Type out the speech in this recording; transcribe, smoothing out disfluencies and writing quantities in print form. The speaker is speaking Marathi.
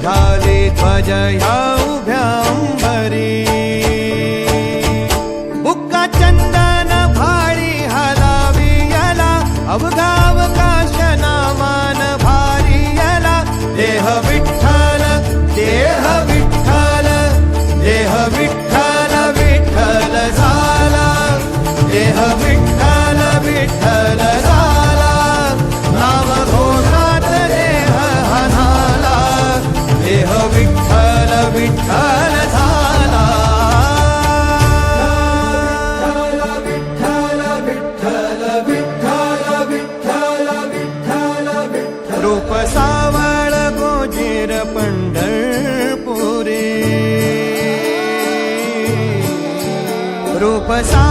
घाली ध्वज ह्या उभ्या अंबरी बुक्का चंदन भाळी हलावी याला अवघावकाश नामान भारी याला देह विठ्ठल देह विठ्ठल देह विठ्ठल विठ्ठल झाला देह विठ्ठल विठ्ठल झाला नाम घोषात देह हनाला देह विठ्ठल विठ्ठल झाला रूप सावळ गोजीर पंढरपुरी रूप सा